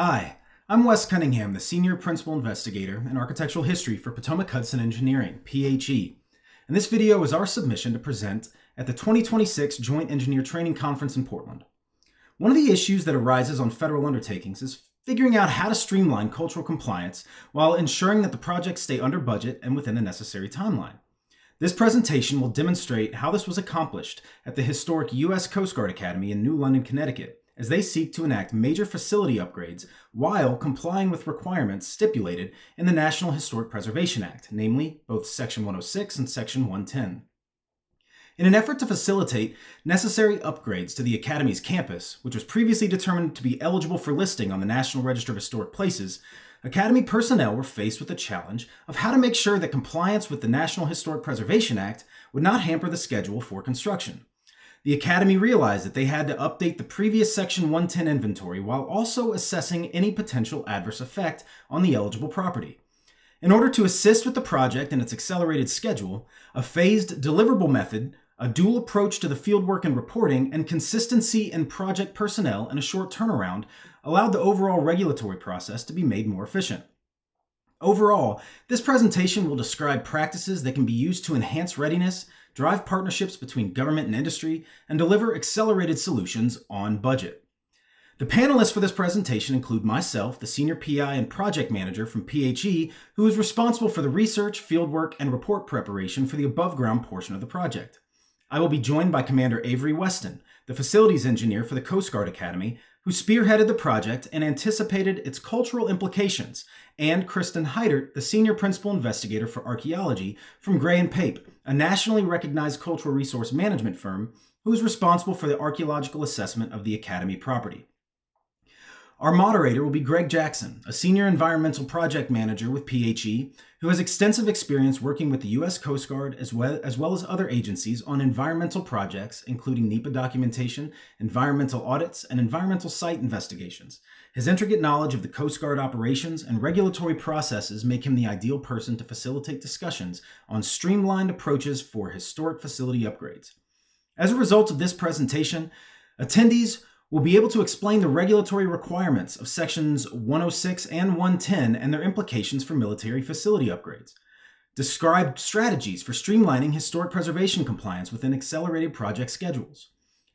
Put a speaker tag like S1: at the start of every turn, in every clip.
S1: Hi, I'm Wes Cunningham, the Senior Principal Investigator in Architectural History for Potomac-Hudson Engineering, PHE. And this video is our submission to present at the 2026 Joint Engineer Training Conference in Portland. One of the issues that arises on federal undertakings is figuring out how to streamline cultural compliance while ensuring that the projects stay under budget and within the necessary timeline. This presentation will demonstrate how this was accomplished at the historic U.S. Coast Guard Academy in New London, Connecticut, as they seek to enact major facility upgrades while complying with requirements stipulated in the National Historic Preservation Act, namely both Section 106 and Section 110. In an effort to facilitate necessary upgrades to the Academy's campus, which was previously determined to be eligible for listing on the National Register of Historic Places, Academy personnel were faced with the challenge of how to make sure that compliance with the National Historic Preservation Act would not hamper the schedule for construction. The Academy realized that they had to update the previous Section 110 inventory while also assessing any potential adverse effect on the eligible property. In order to assist with the project and its accelerated schedule, a phased deliverable method, a dual approach to the fieldwork and reporting, and consistency in project personnel and a short turnaround allowed the overall regulatory process to be made more efficient. Overall, this presentation will describe practices that can be used to enhance readiness, drive partnerships between government and industry, and deliver accelerated solutions on budget. The panelists for this presentation include myself, the Senior PI and Project Manager from PHE, who is responsible for the research, fieldwork, and report preparation for the above-ground portion of the project. I will be joined by Commander Avery Weston, the Facilities Engineer for the Coast Guard Academy, who spearheaded the project and anticipated its cultural implications, and Kristen Heidert, the Senior Principal Investigator for Archaeology from Gray & Pape, a nationally recognized cultural resource management firm who is responsible for the archaeological assessment of the Academy property. Our moderator will be Greg Jackson, a Senior Environmental Project Manager with PHE, who has extensive experience working with the U.S. Coast Guard as well as other agencies on environmental projects, including NEPA documentation, environmental audits, and environmental site investigations. His intricate knowledge of the Coast Guard operations and regulatory processes make him the ideal person to facilitate discussions on streamlined approaches for historic facility upgrades. As a result of this presentation, attendees will be able to explain the regulatory requirements of Sections 106 and 110 and their implications for military facility upgrades, describe strategies for streamlining historic preservation compliance within accelerated project schedules,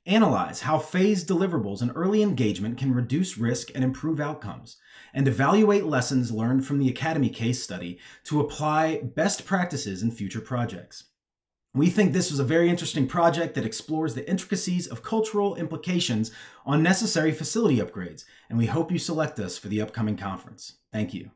S1: analyze how phased deliverables and early engagement can reduce risk and improve outcomes, and evaluate lessons learned from the Academy case study to apply best practices in future projects. We think this was a very interesting project that explores the intricacies of cultural implications on necessary facility upgrades, and we hope you select us for the upcoming conference. Thank you.